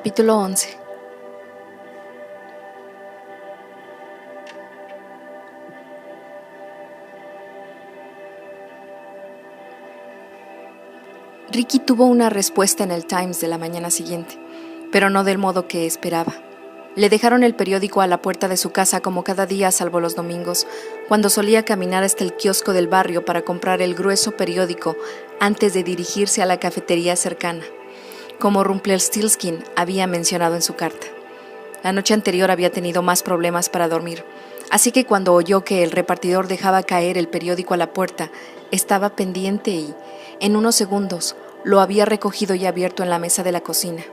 Capítulo 11. Ricky tuvo una respuesta en el Times de la mañana siguiente, pero no del modo que esperaba. Le dejaron el periódico a la puerta de su casa como cada día salvo los domingos, cuando solía caminar hasta el kiosco del barrio para comprar el grueso periódico antes de dirigirse a la cafetería cercana, como Rumpelstiltskin había mencionado en su carta. La noche anterior había tenido más problemas para dormir, así que cuando oyó que el repartidor dejaba caer el periódico a la puerta, estaba pendiente y, en unos segundos, lo había recogido y abierto en la mesa de la cocina.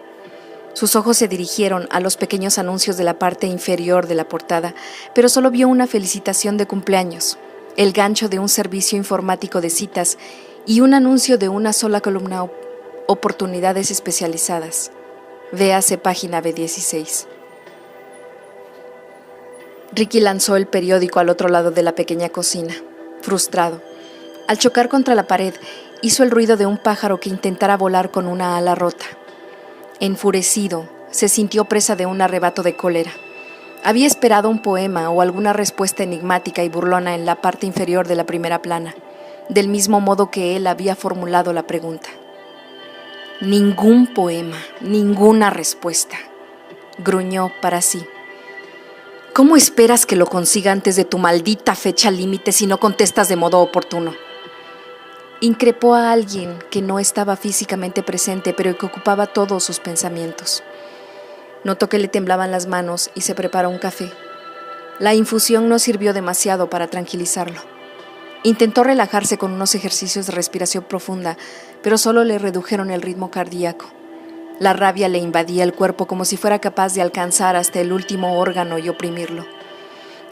Sus ojos se dirigieron a los pequeños anuncios de la parte inferior de la portada, pero solo vio una felicitación de cumpleaños, el gancho de un servicio informático de citas y un anuncio de una sola columna: oportunidades especializadas. Véase página B16. Ricky lanzó el periódico al otro lado de la pequeña cocina, frustrado. Al chocar contra la pared, hizo el ruido de un pájaro que intentara volar con una ala rota. Enfurecido, se sintió presa de un arrebato de cólera. Había esperado un poema o alguna respuesta enigmática y burlona en la parte inferior de la primera plana, del mismo modo que él había formulado la pregunta. Ningún poema, ninguna respuesta, gruñó para sí. ¿Cómo esperas que lo consiga antes de tu maldita fecha límite si no contestas de modo oportuno? Increpó a alguien que no estaba físicamente presente, pero que ocupaba todos sus pensamientos. Notó que le temblaban las manos y se preparó un café. La infusión no sirvió demasiado para tranquilizarlo. Intentó relajarse con unos ejercicios de respiración profunda, pero solo le redujeron el ritmo cardíaco. La rabia le invadía el cuerpo como si fuera capaz de alcanzar hasta el último órgano y oprimirlo.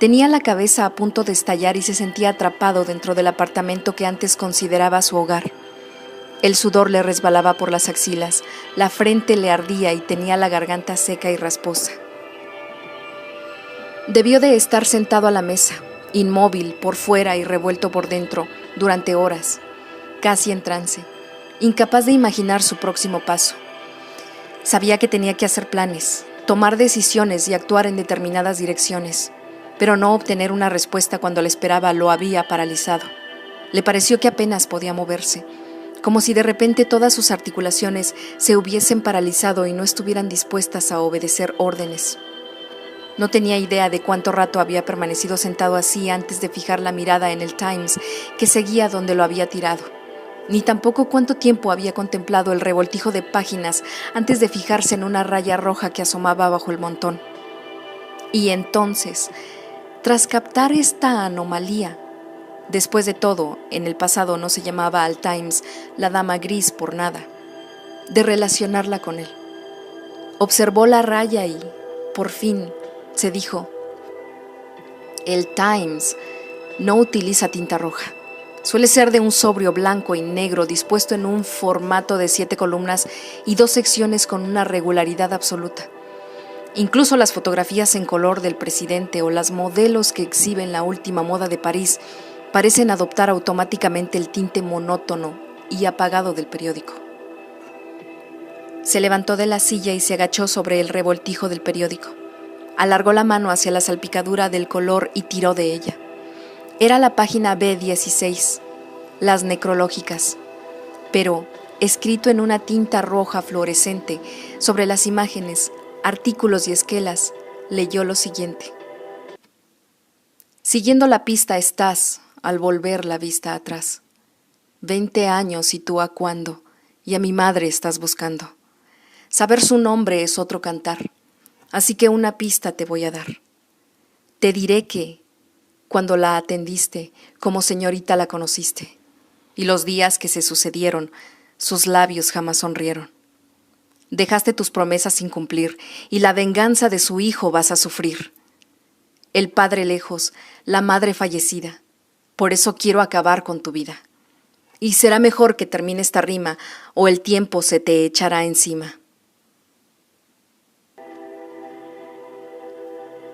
Tenía la cabeza a punto de estallar y se sentía atrapado dentro del apartamento que antes consideraba su hogar. El sudor le resbalaba por las axilas, la frente le ardía y tenía la garganta seca y rasposa. Debió de estar sentado a la mesa, inmóvil por fuera y revuelto por dentro, durante horas, casi en trance, incapaz de imaginar su próximo paso. Sabía que tenía que hacer planes, tomar decisiones y actuar en determinadas direcciones, pero no obtener una respuesta cuando la esperaba lo había paralizado. Le pareció que apenas podía moverse, como si de repente todas sus articulaciones se hubiesen paralizado y no estuvieran dispuestas a obedecer órdenes. No tenía idea de cuánto rato había permanecido sentado así antes de fijar la mirada en el Times que seguía donde lo había tirado, ni tampoco cuánto tiempo había contemplado el revoltijo de páginas antes de fijarse en una raya roja que asomaba bajo el montón. Y entonces, tras captar esta anomalía, después de todo, en el pasado no se llamaba al Times la dama gris por nada, de relacionarla con él. Observó la raya y, por fin, se dijo: el Times no utiliza tinta roja. Suele ser de un sobrio blanco y negro dispuesto en un formato de 7 columnas y 2 secciones con una regularidad absoluta. Incluso las fotografías en color del presidente o las modelos que exhiben la última moda de París parecen adoptar automáticamente el tinte monótono y apagado del periódico. Se levantó de la silla y se agachó sobre el revoltijo del periódico. Alargó la mano hacia la salpicadura del color y tiró de ella. Era la página B16, las necrológicas, pero, escrito en una tinta roja fluorescente, sobre las imágenes, artículos y esquelas, leyó lo siguiente. Siguiendo la pista estás, al volver la vista atrás. 20 años y tú a cuándo, y a mi madre estás buscando. Saber su nombre es otro cantar, así que una pista te voy a dar. Te diré que, cuando la atendiste, como señorita la conociste, y los días que se sucedieron, sus labios jamás sonrieron. Dejaste tus promesas sin cumplir, y la venganza de su hijo vas a sufrir. El padre lejos, la madre fallecida, por eso quiero acabar con tu vida. Y será mejor que termine esta rima, o el tiempo se te echará encima.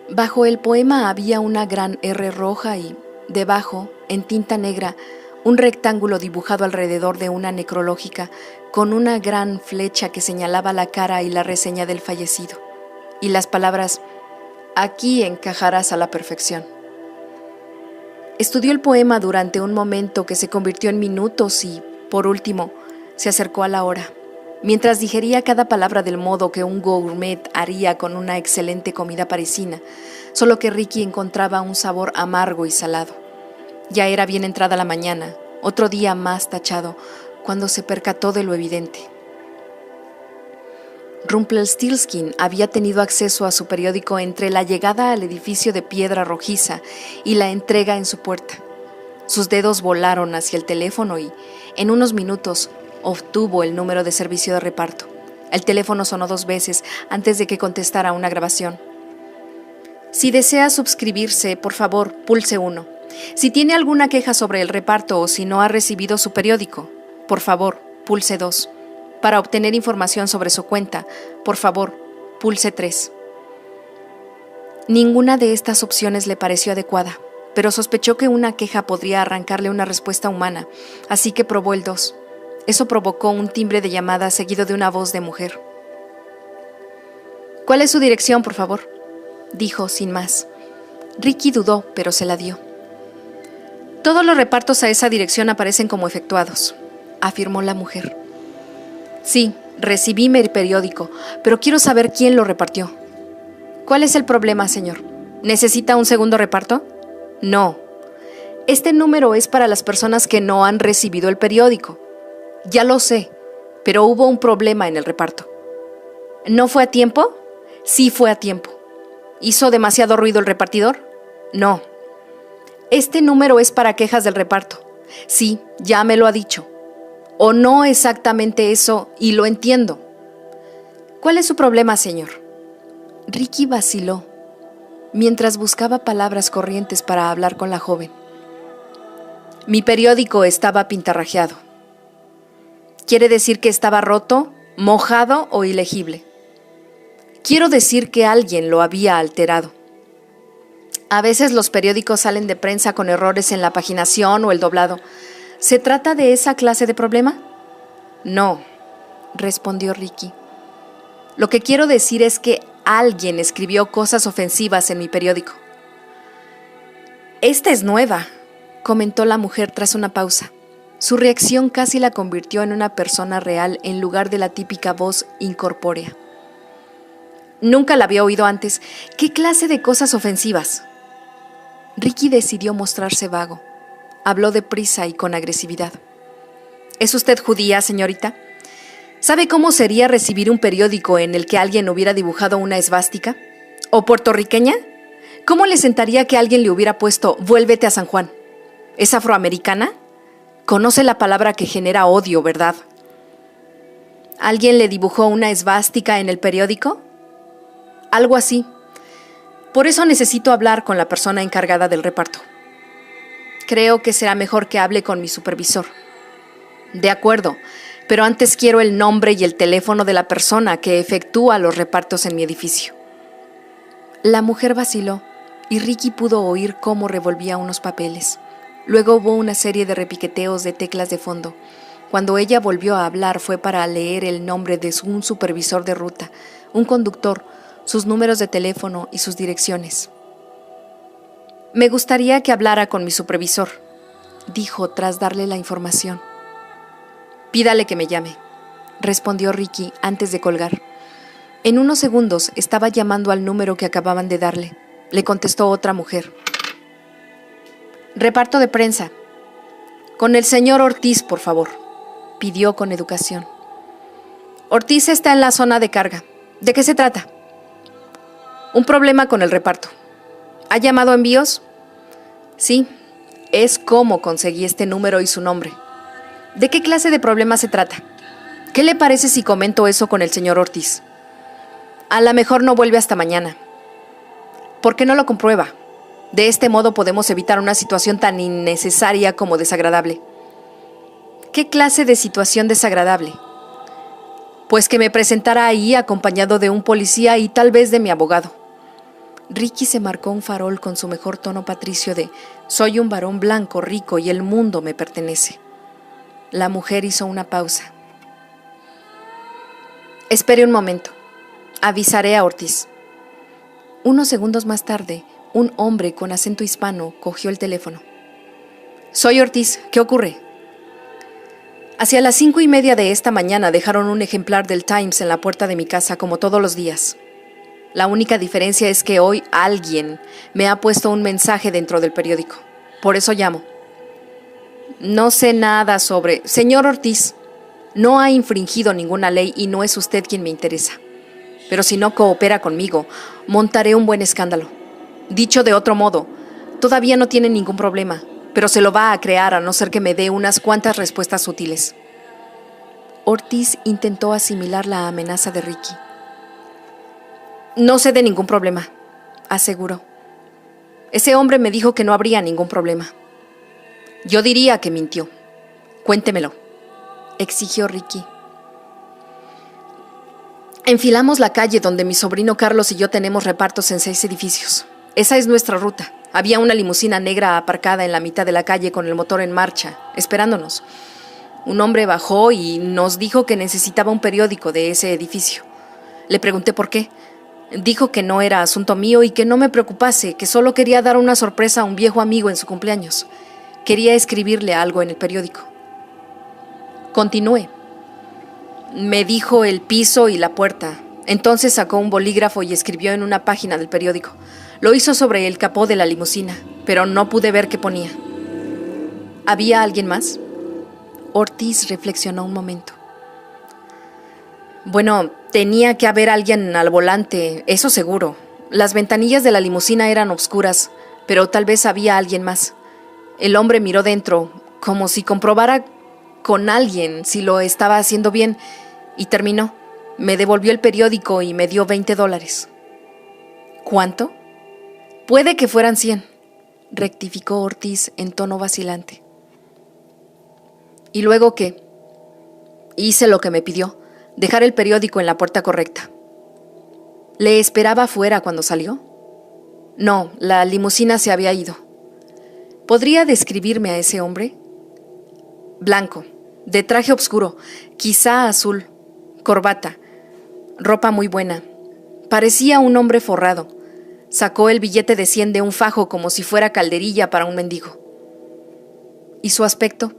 Bajo el poema había una gran R roja y, debajo, en tinta negra, un rectángulo dibujado alrededor de una necrológica con una gran flecha que señalaba la cara y la reseña del fallecido, y las palabras «Aquí encajarás a la perfección». Estudió el poema durante un momento que se convirtió en minutos y, por último, se acercó a la hora, mientras digería cada palabra del modo que un gourmet haría con una excelente comida parisina, solo que Ricky encontraba un sabor amargo y salado. Ya era bien entrada la mañana, otro día más tachado, cuando se percató de lo evidente. Rumpelstiltskin había tenido acceso a su periódico entre la llegada al edificio de piedra rojiza y la entrega en su puerta. Sus dedos volaron hacia el teléfono y, en unos minutos, obtuvo el número de servicio de reparto. El teléfono sonó 2 veces antes de que contestara una grabación. Si desea suscribirse, por favor, pulse 1. Si tiene alguna queja sobre el reparto o si no ha recibido su periódico, por favor, pulse 2. Para obtener información sobre su cuenta, por favor, pulse 3. Ninguna de estas opciones le pareció adecuada, pero sospechó que una queja podría arrancarle una respuesta humana, así que probó el 2. Eso provocó un timbre de llamada seguido de una voz de mujer. «¿Cuál es su dirección, por favor?», dijo sin más. Ricky dudó, pero se la dio. «Todos los repartos a esa dirección aparecen como efectuados», afirmó la mujer. «Sí, recibí mi periódico, pero quiero saber quién lo repartió». «¿Cuál es el problema, señor? ¿Necesita un segundo reparto?» «No. Este número es para las personas que no han recibido el periódico». «Ya lo sé, pero hubo un problema en el reparto». «¿No fue a tiempo?» «Sí fue a tiempo». «¿Hizo demasiado ruido el repartidor?» «No». «Este número es para quejas del reparto». «Sí, ya me lo ha dicho». «O no exactamente eso, y lo entiendo». «¿Cuál es su problema, señor?» Ricky vaciló, mientras buscaba palabras corrientes para hablar con la joven. «Mi periódico estaba pintarrajeado». «¿Quiere decir que estaba roto, mojado o ilegible?» «Quiero decir que alguien lo había alterado». «A veces los periódicos salen de prensa con errores en la paginación o el doblado. ¿Se trata de esa clase de problema?» «No», respondió Ricky. «Lo que quiero decir es que alguien escribió cosas ofensivas en mi periódico». «Esta es nueva», comentó la mujer tras una pausa. Su reacción casi la convirtió en una persona real en lugar de la típica voz incorpórea. «Nunca la había oído antes. ¿Qué clase de cosas ofensivas?» Ricky decidió mostrarse vago. Habló deprisa y con agresividad. «¿Es usted judía, señorita? ¿Sabe cómo sería recibir un periódico en el que alguien hubiera dibujado una esvástica? ¿O puertorriqueña? ¿Cómo le sentaría que alguien le hubiera puesto «Vuélvete a San Juan»? ¿Es afroamericana? Conoce la palabra que genera odio, ¿verdad? ¿Alguien le dibujó una esvástica en el periódico?» «Algo así. Por eso necesito hablar con la persona encargada del reparto». «Creo que será mejor que hable con mi supervisor». «De acuerdo, pero antes quiero el nombre y el teléfono de la persona que efectúa los repartos en mi edificio». La mujer vaciló y Ricky pudo oír cómo revolvía unos papeles. Luego hubo una serie de repiqueteos de teclas de fondo. Cuando ella volvió a hablar fue para leer el nombre de un supervisor de ruta, un conductor, sus números de teléfono y sus direcciones. «Me gustaría que hablara con mi supervisor», dijo tras darle la información. «Pídale que me llame», respondió Ricky antes de colgar. En unos segundos estaba llamando al número que acababan de darle. Le contestó otra mujer. «Reparto de prensa. Con el señor Ortiz, por favor», pidió con educación. «Ortiz está en la zona de carga. ¿De qué se trata?» «Un problema con el reparto». ¿Ha llamado a envíos?» «Sí, es cómo conseguí este número y su nombre». «¿De qué clase de problema se trata? ¿Qué le parece si comento eso con el señor Ortiz?» «A lo mejor no vuelve hasta mañana». «¿Por qué no lo comprueba? De este modo podemos evitar una situación tan innecesaria como desagradable». «¿Qué clase de situación desagradable?» «Pues que me presentara ahí acompañado de un policía y tal vez de mi abogado». Ricky se marcó un farol con su mejor tono patricio de «Soy un varón blanco, rico y el mundo me pertenece». La mujer hizo una pausa. «Espere un momento. Avisaré a Ortiz». Unos segundos más tarde, un hombre con acento hispano cogió el teléfono. «Soy Ortiz. ¿Qué ocurre?» Hacia las 5:30 de esta mañana dejaron un ejemplar del Times en la puerta de mi casa como todos los días. La única diferencia es que hoy alguien me ha puesto un mensaje dentro del periódico. Por eso llamo. No sé nada sobre... Señor Ortiz, no ha infringido ninguna ley y no es usted quien me interesa. Pero si no coopera conmigo, montaré un buen escándalo. Dicho de otro modo, todavía no tiene ningún problema, pero se lo va a crear a no ser que me dé unas cuantas respuestas útiles. Ortiz intentó asimilar la amenaza de Ricky. No sé de ningún problema, aseguró. Ese hombre me dijo que no habría ningún problema. Yo diría que mintió. Cuéntemelo, exigió Ricky. Enfilamos la calle donde mi sobrino Carlos y yo tenemos repartos en 6 edificios. Esa es nuestra ruta. Había una limusina negra aparcada en la mitad de la calle con el motor en marcha, esperándonos. Un hombre bajó y nos dijo que necesitaba un periódico de ese edificio. Le pregunté por qué. Dijo que no era asunto mío y que no me preocupase, que solo quería dar una sorpresa a un viejo amigo en su cumpleaños. Quería escribirle algo en el periódico. Continué. Me dijo el piso y la puerta. Entonces sacó un bolígrafo y escribió en una página del periódico. Lo hizo sobre el capó de la limusina, pero no pude ver qué ponía. ¿Había alguien más? Ortiz reflexionó un momento. Bueno, tenía que haber alguien al volante, eso seguro. Las ventanillas de la limusina eran oscuras, pero tal vez había alguien más. El hombre miró dentro, como si comprobara con alguien si lo estaba haciendo bien, y terminó. Me devolvió el periódico y me dio $20. ¿Cuánto? Puede que fueran 100, rectificó Ortiz en tono vacilante. ¿Y luego qué? Hice lo que me pidió. Dejar el periódico en la puerta correcta. ¿Le esperaba afuera cuando salió? No, la limusina se había ido. ¿Podría describirme a ese hombre? Blanco, de traje oscuro, quizá azul, corbata, ropa muy buena. Parecía un hombre forrado. Sacó el billete de 100 de un fajo como si fuera calderilla para un mendigo. ¿Y su aspecto?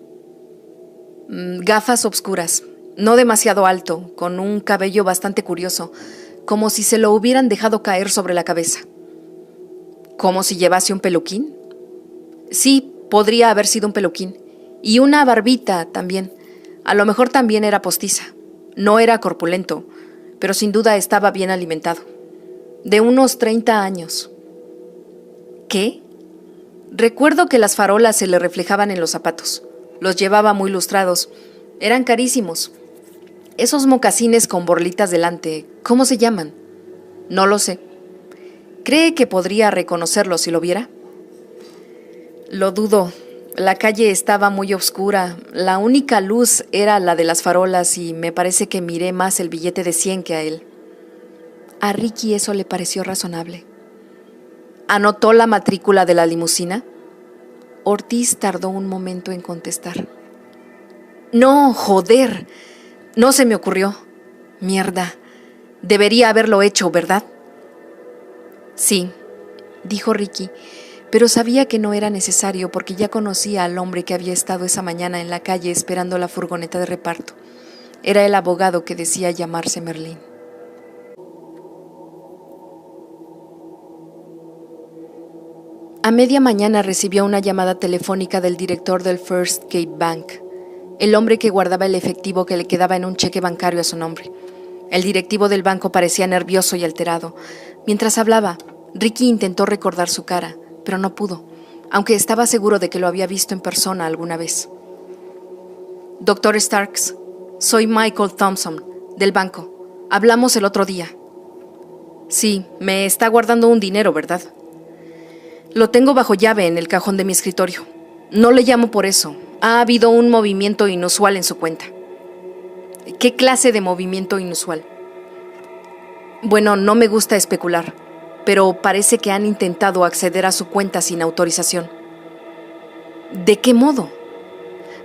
Gafas obscuras. No demasiado alto, con un cabello bastante curioso, como si se lo hubieran dejado caer sobre la cabeza. ¿Como si llevase un peluquín? Sí, podría haber sido un peluquín. Y una barbita también. A lo mejor también era postiza. No era corpulento, pero sin duda estaba bien alimentado. De unos 30 años. ¿Qué? Recuerdo que las farolas se le reflejaban en los zapatos. Los llevaba muy lustrados. Eran carísimos. Esos mocasines con borlitas delante, ¿cómo se llaman? No lo sé. ¿Cree que podría reconocerlo si lo viera? Lo dudo. La calle estaba muy oscura. La única luz era la de las farolas y me parece que miré más el billete de 100 que a él. A Ricky eso le pareció razonable. ¿Anotó la matrícula de la limusina? Ortiz tardó un momento en contestar. No, joder. No se me ocurrió. Mierda. Debería haberlo hecho, ¿verdad? Sí, dijo Ricky, pero sabía que no era necesario porque ya conocía al hombre que había estado esa mañana en la calle esperando la furgoneta de reparto. Era el abogado que decía llamarse Merlín. A media mañana recibió una llamada telefónica del director del First Cape Bank, el hombre que guardaba el efectivo que le quedaba en un cheque bancario a su nombre. El directivo del banco parecía nervioso y alterado. Mientras hablaba, Ricky intentó recordar su cara, pero no pudo, aunque estaba seguro de que lo había visto en persona alguna vez. Dr. Starks, soy Michael Thompson, del banco. Hablamos el otro día. Sí, me está guardando un dinero, ¿verdad? Lo tengo bajo llave en el cajón de mi escritorio. No le llamo por eso. Ha habido un movimiento inusual en su cuenta. ¿Qué clase de movimiento inusual? Bueno, no me gusta especular. pero parece que han intentado acceder a su cuenta sin autorización. ¿De qué modo?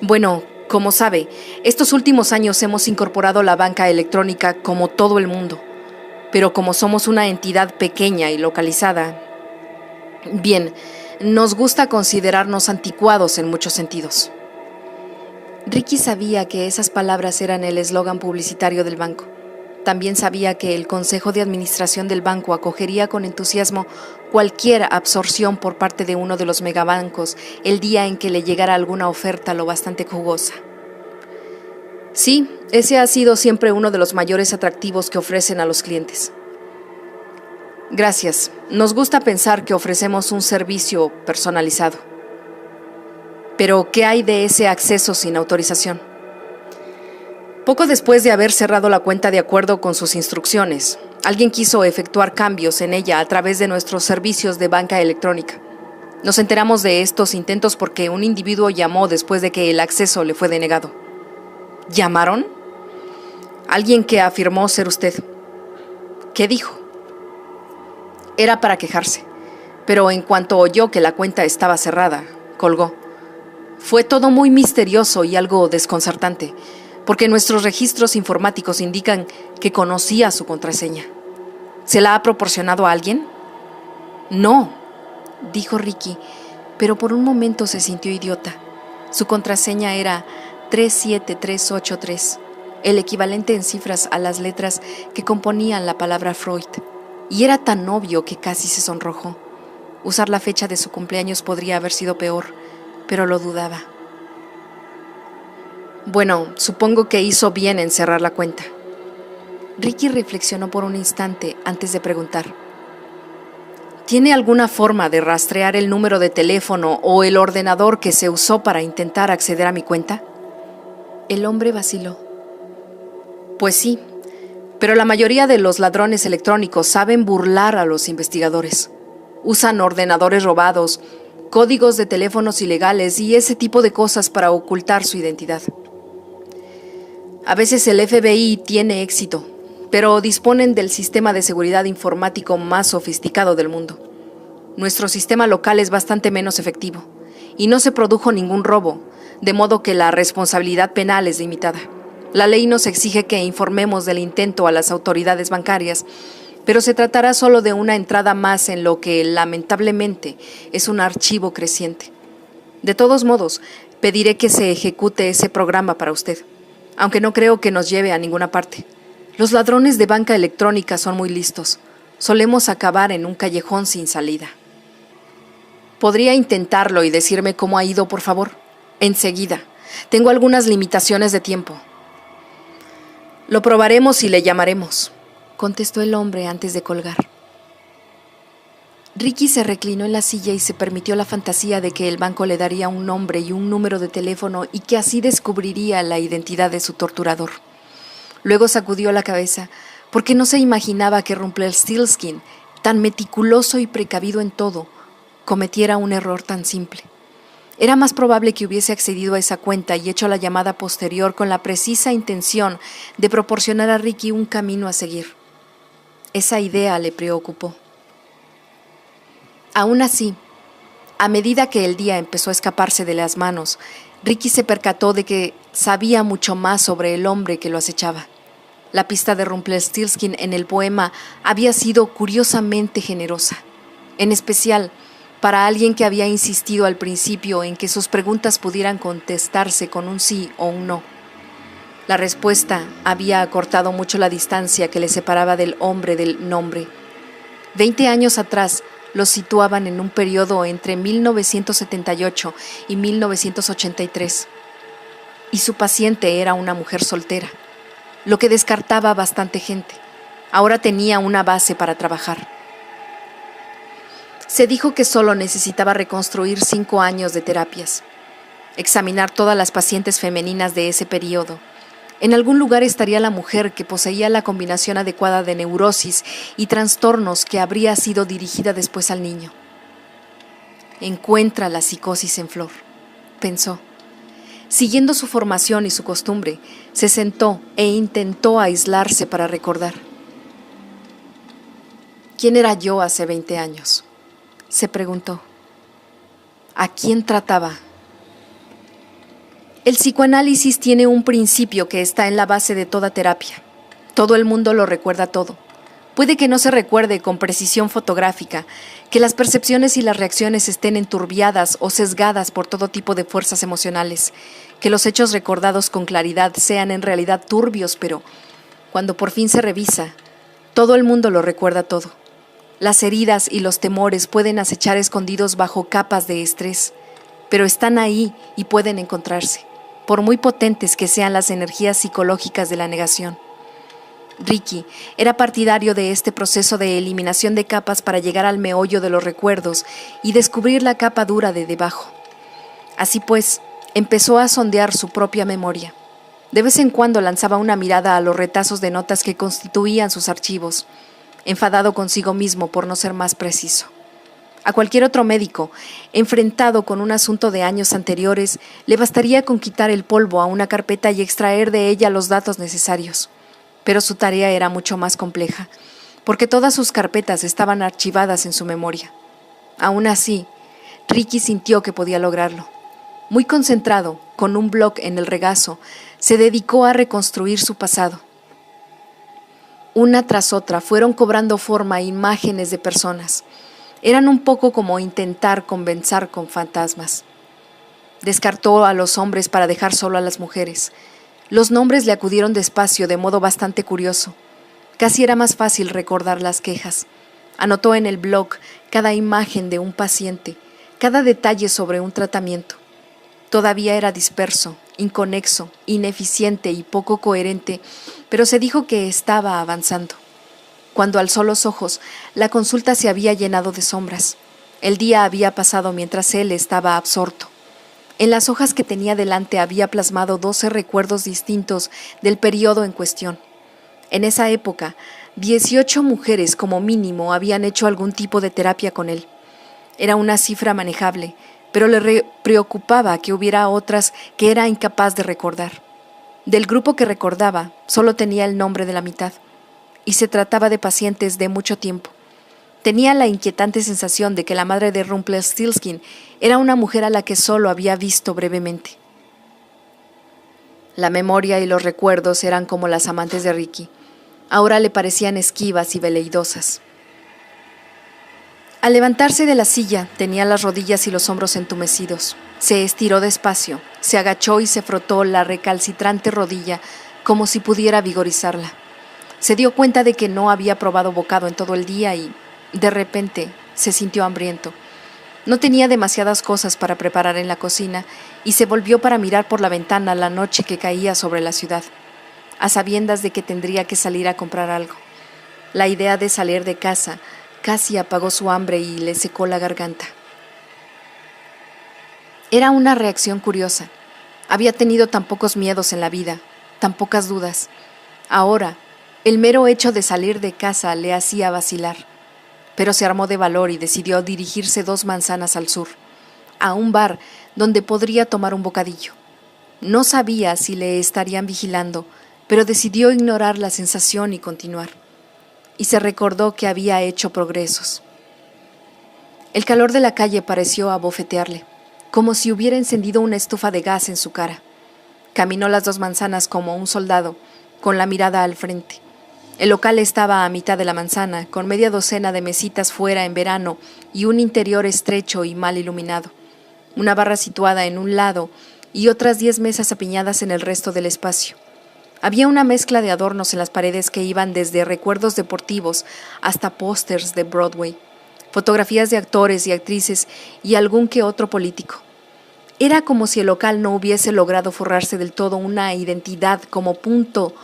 Bueno, como sabe, estos últimos años hemos incorporado la banca electrónica como todo el mundo, pero como somos una entidad pequeña y localizada, bien, nos gusta considerarnos anticuados en muchos sentidos. Ricky sabía que esas palabras eran el eslogan publicitario del banco. También sabía que el Consejo de Administración del banco acogería con entusiasmo cualquier absorción por parte de uno de los megabancos el día en que le llegara alguna oferta lo bastante jugosa. Sí, ese ha sido siempre uno de los mayores atractivos que ofrecen a los clientes. Gracias. Nos gusta pensar que ofrecemos un servicio personalizado. Pero, ¿qué hay de ese acceso sin autorización? Poco después de haber cerrado la cuenta de acuerdo con sus instrucciones, alguien quiso efectuar cambios en ella a través de nuestros servicios de banca electrónica. Nos enteramos de estos intentos porque un individuo llamó después de que el acceso le fue denegado. ¿Llamaron? Alguien que afirmó ser usted. ¿Qué dijo? Era para quejarse, pero en cuanto oyó que la cuenta estaba cerrada, colgó. Fue todo muy misterioso y algo desconcertante, porque nuestros registros informáticos indican que conocía su contraseña. ¿Se la ha proporcionado a alguien? No, dijo Ricky, pero por un momento se sintió idiota. Su contraseña era 37383, el equivalente en cifras a las letras que componían la palabra Freud, y era tan obvio que casi se sonrojó. Usar la fecha de su cumpleaños podría haber sido peor, pero lo dudaba. Bueno, supongo que hizo bien en cerrar la cuenta. Ricky reflexionó por un instante antes de preguntar. ¿Tiene alguna forma de rastrear el número de teléfono o el ordenador que se usó para intentar acceder a mi cuenta? El hombre vaciló. Pues sí, pero la mayoría de los ladrones electrónicos saben burlar a los investigadores. Usan ordenadores robados, códigos de teléfonos ilegales y ese tipo de cosas para ocultar su identidad. A veces el FBI tiene éxito, pero disponen del sistema de seguridad informático más sofisticado del mundo. Nuestro sistema local es bastante menos efectivo y no se produjo ningún robo, de modo que la responsabilidad penal es limitada. La ley nos exige que informemos del intento a las autoridades bancarias, pero se tratará solo de una entrada más en lo que, lamentablemente, es un archivo creciente. De todos modos, pediré que se ejecute ese programa para usted, aunque no creo que nos lleve a ninguna parte. Los ladrones de banca electrónica son muy listos. Solemos acabar en un callejón sin salida. ¿Podría intentarlo y decirme cómo ha ido, por favor? Enseguida. Tengo algunas limitaciones de tiempo. Lo probaremos y le llamaremos, contestó el hombre antes de colgar. Ricky se reclinó en la silla y se permitió la fantasía de que el banco le daría un nombre y un número de teléfono y que así descubriría la identidad de su torturador. Luego sacudió la cabeza, porque no se imaginaba que Rumpelstiltskin, tan meticuloso y precavido en todo, cometiera un error tan simple. Era más probable que hubiese accedido a esa cuenta y hecho la llamada posterior con la precisa intención de proporcionar a Ricky un camino a seguir. Esa idea le preocupó. Aún así, a medida que el día empezó a escaparse de las manos, Ricky se percató de que sabía mucho más sobre el hombre que lo acechaba. La pista de Rumpelstiltskin en el poema había sido curiosamente generosa, en especial para alguien que había insistido al principio en que sus preguntas pudieran contestarse con un sí o un no. La respuesta había acortado mucho la distancia que le separaba del hombre del nombre. 20 años atrás, los situaban en un periodo entre 1978 y 1983. Y su paciente era una mujer soltera, lo que descartaba a bastante gente. Ahora tenía una base para trabajar. Se dijo que solo necesitaba reconstruir 5 años de terapias, examinar todas las pacientes femeninas de ese periodo. En algún lugar estaría la mujer que poseía la combinación adecuada de neurosis y trastornos que habría sido dirigida después al niño. Encuentra la psicosis en flor, pensó. Siguiendo su formación y su costumbre, se sentó e intentó aislarse para recordar. ¿Quién era yo hace 20 años? Se preguntó. ¿A quién trataba? El psicoanálisis tiene un principio que está en la base de toda terapia. Todo el mundo lo recuerda todo. Puede que no se recuerde con precisión fotográfica, que las percepciones y las reacciones estén enturbiadas o sesgadas por todo tipo de fuerzas emocionales, que los hechos recordados con claridad sean en realidad turbios, pero cuando por fin se revisa, todo el mundo lo recuerda todo. Las heridas y los temores pueden acechar escondidos bajo capas de estrés, pero están ahí y pueden encontrarse, por muy potentes que sean las energías psicológicas de la negación. Ricky era partidario de este proceso de eliminación de capas para llegar al meollo de los recuerdos y descubrir la capa dura de debajo. Así pues, empezó a sondear su propia memoria. De vez en cuando lanzaba una mirada a los retazos de notas que constituían sus archivos, enfadado consigo mismo por no ser más preciso. A cualquier otro médico, enfrentado con un asunto de años anteriores, le bastaría con quitar el polvo a una carpeta y extraer de ella los datos necesarios. Pero su tarea era mucho más compleja, porque todas sus carpetas estaban archivadas en su memoria. Aún así, Ricky sintió que podía lograrlo. Muy concentrado, con un bloc en el regazo, se dedicó a reconstruir su pasado. Una tras otra fueron cobrando forma imágenes de personas. Eran un poco como intentar conversar con fantasmas. Descartó a los hombres para dejar solo a las mujeres. Los nombres le acudieron despacio, de modo bastante curioso. Casi era más fácil recordar las quejas. Anotó en el blog cada imagen de un paciente, cada detalle sobre un tratamiento. Todavía era disperso, inconexo, ineficiente y poco coherente, pero se dijo que estaba avanzando. Cuando alzó los ojos, la consulta se había llenado de sombras. El día había pasado mientras él estaba absorto. En las hojas que tenía delante había plasmado 12 recuerdos distintos del periodo en cuestión. En esa época, 18 mujeres como mínimo habían hecho algún tipo de terapia con él. Era una cifra manejable, pero le preocupaba que hubiera otras que era incapaz de recordar. Del grupo que recordaba, solo tenía el nombre de la mitad, y se trataba de pacientes de mucho tiempo. Tenía la inquietante sensación de que la madre de Rumpelstiltskin era una mujer a la que solo había visto brevemente. La memoria y los recuerdos eran como las amantes de Ricky. Ahora le parecían esquivas y veleidosas. Al levantarse de la silla, tenía las rodillas y los hombros entumecidos. Se estiró despacio, se agachó y se frotó la recalcitrante rodilla como si pudiera vigorizarla. Se dio cuenta de que no había probado bocado en todo el día y, de repente, se sintió hambriento. No tenía demasiadas cosas para preparar en la cocina y se volvió para mirar por la ventana la noche que caía sobre la ciudad, a sabiendas de que tendría que salir a comprar algo. La idea de salir de casa casi apagó su hambre y le secó la garganta. Era una reacción curiosa. Había tenido tan pocos miedos en la vida, tan pocas dudas. Ahora, el mero hecho de salir de casa le hacía vacilar. Pero se armó de valor y decidió dirigirse 2 manzanas al sur, a un bar donde podría tomar un bocadillo. No sabía si le estarían vigilando, pero decidió ignorar la sensación y continuar. Y se recordó que había hecho progresos. El calor de la calle pareció abofetearle, como si hubiera encendido una estufa de gas en su cara. Caminó las 2 manzanas como un soldado, con la mirada al frente. El local estaba a mitad de la manzana, con media docena de mesitas fuera en verano y un interior estrecho y mal iluminado. Una barra situada en un lado y otras 10 mesas apiñadas en el resto del espacio. Había una mezcla de adornos en las paredes que iban desde recuerdos deportivos hasta pósters de Broadway, fotografías de actores y actrices y algún que otro político. Era como si el local no hubiese logrado forrarse del todo una identidad como punto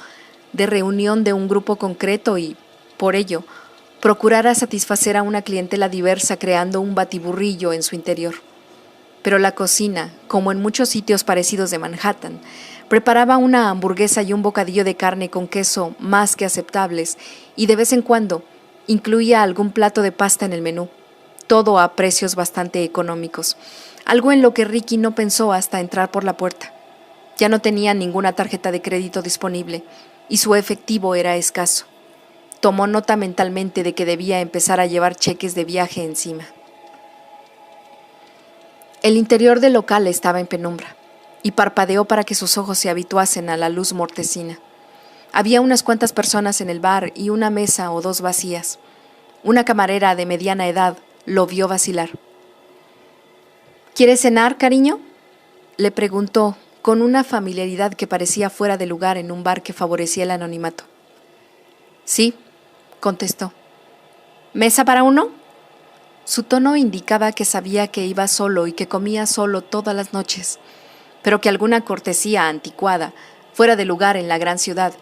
de reunión de un grupo concreto y, por ello, procurara satisfacer a una clientela diversa creando un batiburrillo en su interior. Pero la cocina, como en muchos sitios parecidos de Manhattan, preparaba una hamburguesa y un bocadillo de carne con queso más que aceptables y de vez en cuando incluía algún plato de pasta en el menú, todo a precios bastante económicos, algo en lo que Ricky no pensó hasta entrar por la puerta. Ya no tenía ninguna tarjeta de crédito disponible y su efectivo era escaso. Tomó nota mentalmente de que debía empezar a llevar cheques de viaje encima. El interior del local estaba en penumbra, y parpadeó para que sus ojos se habituasen a la luz mortecina. Había unas cuantas personas en el bar y una mesa o dos vacías. Una camarera de mediana edad lo vio vacilar. ¿Quieres cenar, cariño?, le preguntó con una familiaridad que parecía fuera de lugar en un bar que favorecía el anonimato. Sí, contestó. ¿Mesa para uno? Su tono indicaba que sabía que iba solo y que comía solo todas las noches, pero que alguna cortesía anticuada, fuera de lugar en la gran ciudad,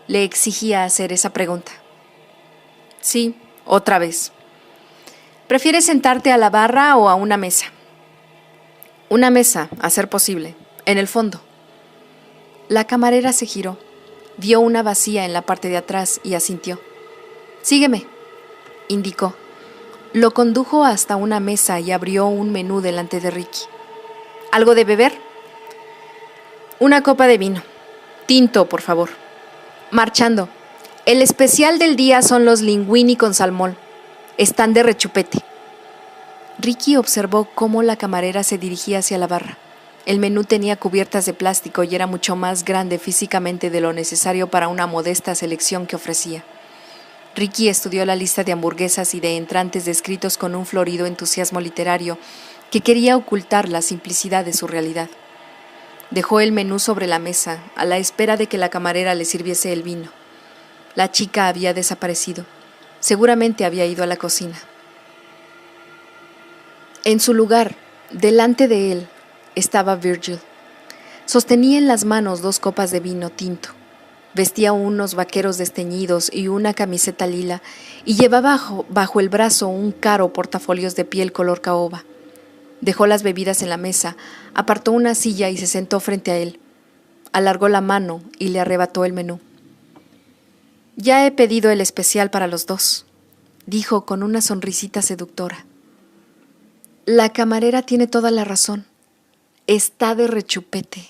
le exigía hacer esa pregunta. Sí, otra vez. ¿Prefieres sentarte a la barra o a una mesa? Una mesa, a ser posible, en el fondo. La camarera se giró, vio una vacía en la parte de atrás y asintió. Sígueme, indicó. Lo condujo hasta una mesa y abrió un menú delante de Ricky. ¿Algo de beber? Una copa de vino. Tinto, por favor. Marchando. El especial del día son los linguini con salmón. Están de rechupete. Ricky observó cómo la camarera se dirigía hacia la barra. El menú tenía cubiertas de plástico y era mucho más grande físicamente de lo necesario para una modesta selección que ofrecía. Ricky estudió la lista de hamburguesas y de entrantes descritos con un florido entusiasmo literario que quería ocultar la simplicidad de su realidad. Dejó el menú sobre la mesa, a la espera de que la camarera le sirviese el vino. La chica había desaparecido. Seguramente había ido a la cocina. En su lugar, delante de él, estaba Virgil. Sostenía en las manos 2 copas de vino tinto. Vestía unos vaqueros desteñidos y una camiseta lila y llevaba bajo el brazo un caro portafolios de piel color caoba. Dejó las bebidas en la mesa, apartó una silla y se sentó frente a él. Alargó la mano y le arrebató el menú. Ya he pedido el especial para los 2, dijo con una sonrisita seductora. La camarera tiene toda la razón. Está de rechupete.